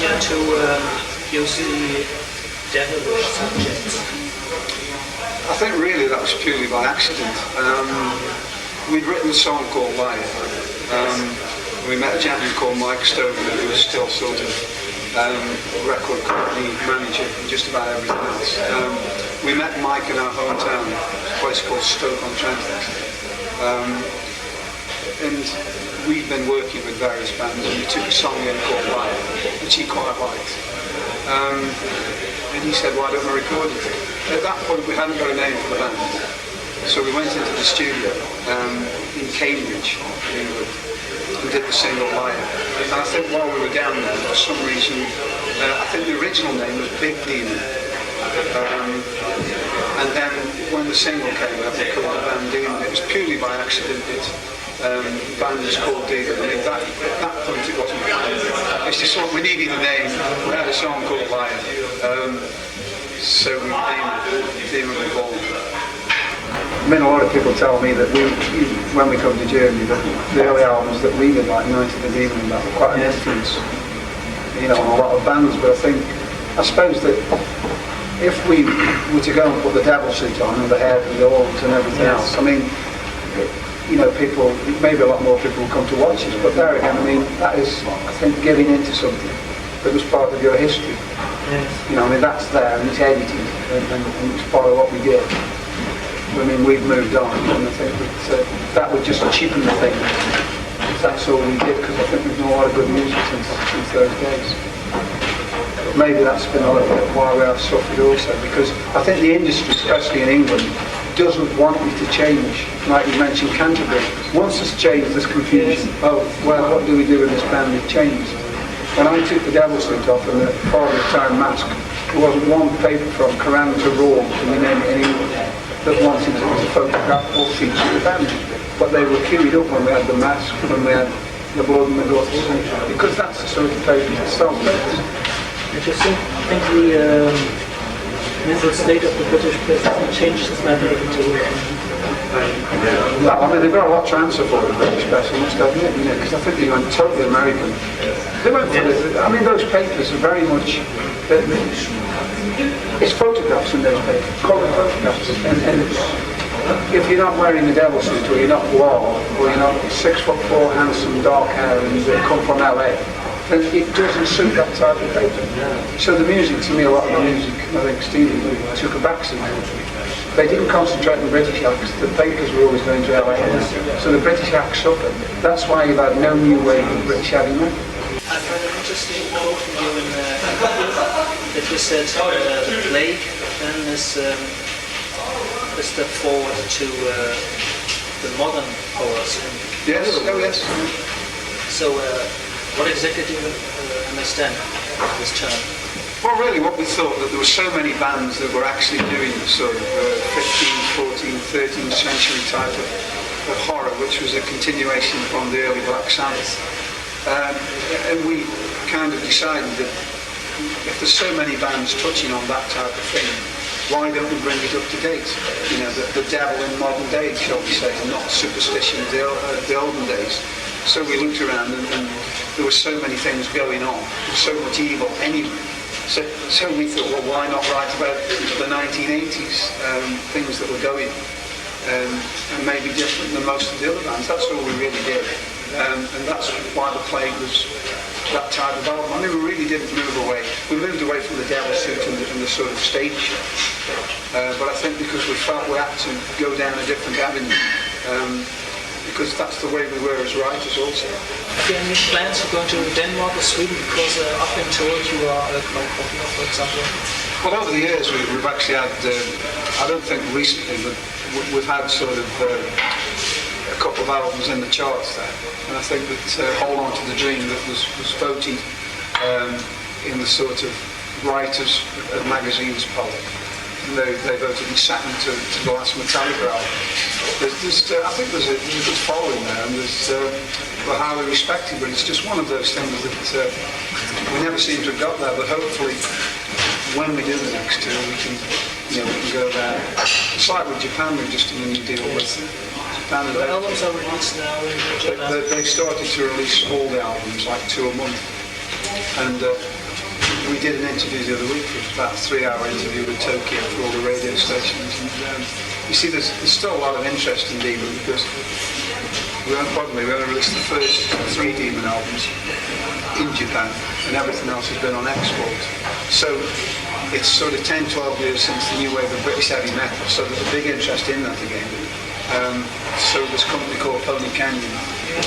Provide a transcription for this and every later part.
idea to use the devilish subjects? I think really that was purely by accident. We'd written a song called Liar. We met a gentleman called Mike Stone, who was still sort of record company manager and just about everything else. We met Mike in our hometown, a place called Stoke-on-Trent. And we'd been working with various bands, and we took a song in called Liar, which he quite liked. And he said, why don't we record it? At that point we hadn't got a name for the band. So we went into the studio in Cambridge, England, and did the single Liar. And I think while we were down there, for some reason, I think the original name was Big Demon. And then when the single came out, we called the band Demon. It was purely by accident. The band was called Demon. I mean, at that point it wasn't planned. It's just what we needed a name. We had a song called Liar. So we named Demon Revolver. I mean, a lot of people tell me that when we come to Germany, that the early albums that we did, like Night of the Demon, and that were quite an influence, on a lot of bands. But I suppose that if we were to go and put the devil suit on and the hair and the orbs and everything else, I mean, people, maybe a lot more people will come to watch us. But there again, I mean, that is, I think, getting into something that was part of your history. Yes. I mean, that's there and it's edited and it's part of what we did. I mean, we've moved on, and I think that would just cheapen the thing. That's all we did, because I think we've done a lot of good music since those days. But maybe that's been a little bit why we have suffered also, because I think the industry, especially in England, doesn't want me to change. Like you mentioned Canterbury. Once it's changed, there's confusion. Oh, well, what do we do with this band? It changed. When I took the devil suit off and the Father of Time mask, there wasn't one paper from Koran to Raw, in England, that wanted to photograph or feature the band. But they were queued up when we had the mask, when we had the blood and the guts, because that's the sort of paper that sells papers. Interesting. I think the mental state of the British press hasn't changed since 1982. I mean, they've got a lot to answer for the British press, I must admit, because I think they went totally American. They went for it. I mean, those papers are very much... It's photographs in those papers, coloured photographs, and if you're not wearing the devil suit, or you're not blonde, or you're not 6'4", handsome, dark hair, and you come from LA, then it doesn't suit that type of paper. So the music, to me, a lot of the music, I think Stevie took a backseat. They didn't concentrate on the British acts. The papers were always going to LA, so the British acts suffered. That's why you've had no new wave of British heavy metal. I've heard an interesting quote from you in that you said the plague then is a step forward to the modern horrors. Yes, oh yes. So what exactly do you understand by this term? Well, really what we thought, that there were so many bands that were actually doing the sort of 15th, 14th, 13th century type of horror, which was a continuation from the early Black Sabbath. And we kind of decided that if there's so many bands touching on that type of thing, why don't we bring it up to date? The devil in modern days, shall we say, and not superstition of the olden days. So we looked around and there were so many things going on, there was so much evil anyway. So we thought, well, why not write about the 1980s, things that were going and maybe different than most of the other bands. That's all we really did. And that's why the Plague was that type of album. I mean, we really didn't move away. We moved away from the devil suit and the sort of stage show. But I think because we felt we had to go down a different avenue, because that's the way we were as writers also. Have you any plans for going to Denmark or Sweden? Because I've been told you are quite popular, for example. Well, over the years we've actually had, I don't think recently, but we've had sort of a couple of albums in the charts there, and I think that Hold On to the Dream that was voted in the sort of writers of magazines poll, and they voted in second to the last Metallica album. I think there's a good following there, and we're highly respected, but it's just one of those things that we never seem to have got there, but hopefully when we do the next tour we can go there. It's like with Japan, we've just done a new deal with Japan. The albums are released now in Japan. They started to release all the albums, like 2 a month, and we did an interview the other week, about a 3-hour interview with Tokyo for all the radio stations. And you see, there's still a lot of interest in Demon because we only released the first 3 Demon albums in Japan, and everything else has been on export. So it's sort of 10, 12 years since the new wave of British heavy metal, so there's a big interest in that again. So this company called Pony Canyon,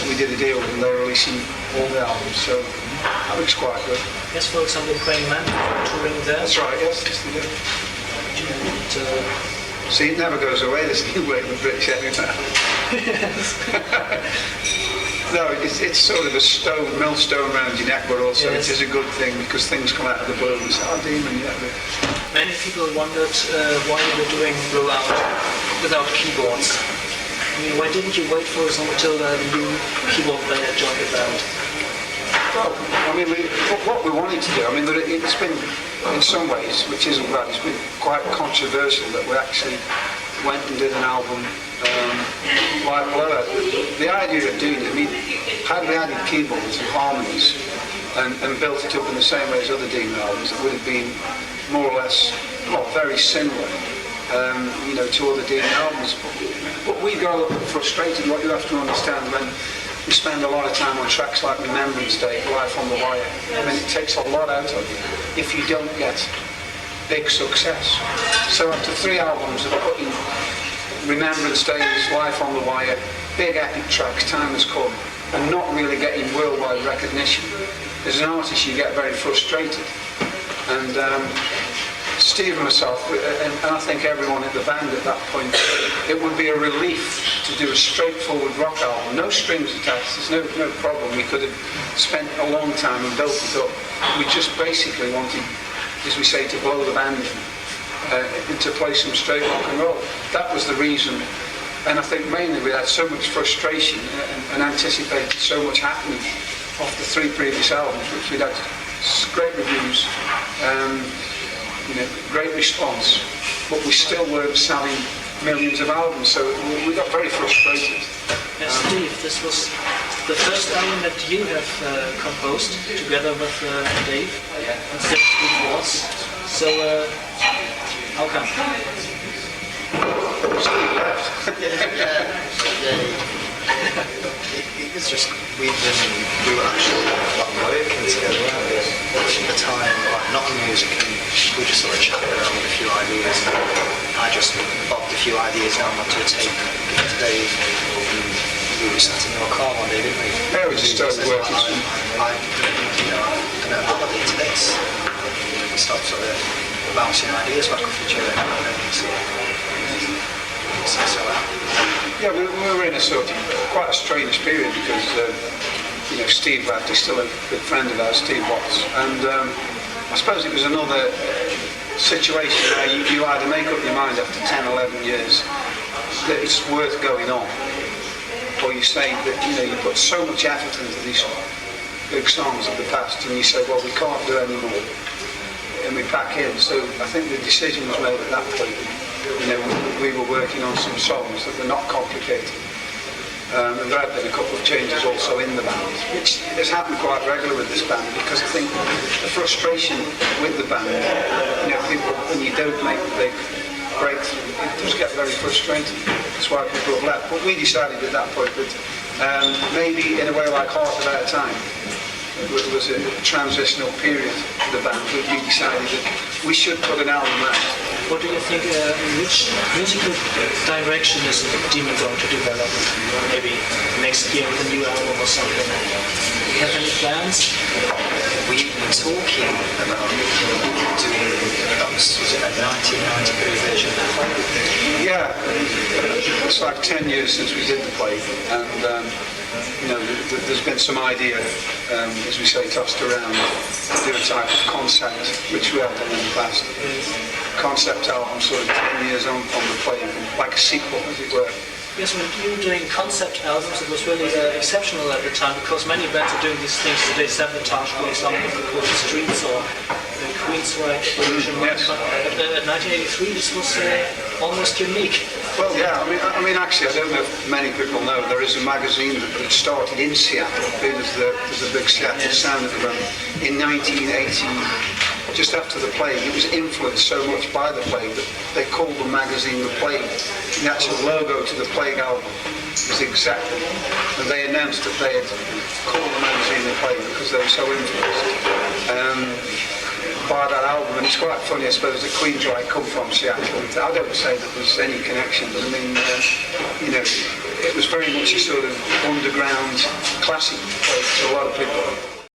we did a deal with them, they're releasing all the albums, so that looks quite good. Yes, for example, Praying Man touring there. That's right, yes they do. And, see, it never goes away, this new wave of British heavy metal. No, it's sort of a millstone around your neck, but also it is a good thing because things come out of the blue and say, oh, Demon, yeah. Many people wondered why you were doing Blowout without keyboards. I mean, why didn't you wait, for example, till the new keyboard player joined the band? Well, I mean, what we wanted to do, I mean, it's been, in some ways, which isn't bad, it's been quite controversial that we actually went and did an album like Blowout. The idea of doing it, I mean, had we added keyboards and harmonies and built it up in the same way as other Demon albums, it would have been more or less, well, very similar, to other Demon albums. But we got a little bit frustrated. What you have to understand, when we spend a lot of time on tracks like Remembrance Day, Life on the Wire, I mean, it takes a lot out of you if you don't get big success. So after 3 albums of putting Remembrance Days, Life on the Wire, big epic tracks, Time Has Come, and not really getting worldwide recognition, as an artist you get very frustrated. And Steve and myself, and I think everyone in the band at that point, it would be a relief to do a straightforward rock album, no strings attached, there's no problem. We could have spent a long time and built it up. We just basically wanted, as we say, to blow the band and to play some straight rock and roll. That was the reason, and I think mainly we had so much frustration and anticipated so much happening off the 3 previous albums, which we'd had great reviews, great response, but we still weren't selling millions of albums, so we got very frustrated. Yes, Steve, this was the first album that you have composed together with Dave instead of Steve was. So, how come? Steve left. It was just, we were actually working together at the time, not on music, and we just sort of chatted around with a few ideas, and I just bobbed a few ideas down onto a tape to Dave, and we were sat in your car one day, didn't we? Yeah, we just started working. I'm going to melody to this. We started sort of bouncing ideas back off each other, Yeah, we were in a sort of quite a strange period because, Steve left. He's still a good friend of ours, Steve Watts. And I suppose it was another situation where you either make up your mind after 10, 11 years that it's worth going on, or you say that, you put so much effort into these big songs of the past and you say, well, we can't do any more, and we pack in. So I think the decision was made at that point. We were working on some songs that were not complicated. And there had been a couple of changes also in the band, which has happened quite regularly with this band, because I think the frustration with the band, people, when you don't make the big breakthrough, it does get very frustrating. That's why people have left. But we decided at that point that maybe in a way like Heart Without a Time, it was a transitional period for the band, but we decided that we should put an album out. What do you think, which musical direction is Demon going to develop? Maybe next year with a new album or something? Do you have any plans? We were talking about doing, was it a 1993 version? Yeah, it's like 10 years since we did the play, and there's been some idea, as we say, tossed around, to do a type of concept, which we have done in the past. Concept album, sort of 10 years on from the play, like a sequel, as it were. Yes, when you were doing concept albums, it was really exceptional at the time, because many bands are doing these things today. Sabotage, for example, with the Streets or the Queensryche version. Yes. But 1983, this was almost unique. Well, yeah, I mean, actually, I don't know if many people know, there is a magazine that started in Seattle. There's a big Seattle sound at the moment. In 1980, just after the plague, it was influenced so much by the plague that they called the magazine The Plague. The actual logo to the Plague album was exactly, and they announced that they had called the magazine The Plague because they were so influenced by that album. And it's quite funny, I suppose, that Queensryche come from Seattle. I don't say that there's any connection, but I mean, you know, it was very much a sort of underground classic place to a lot of people.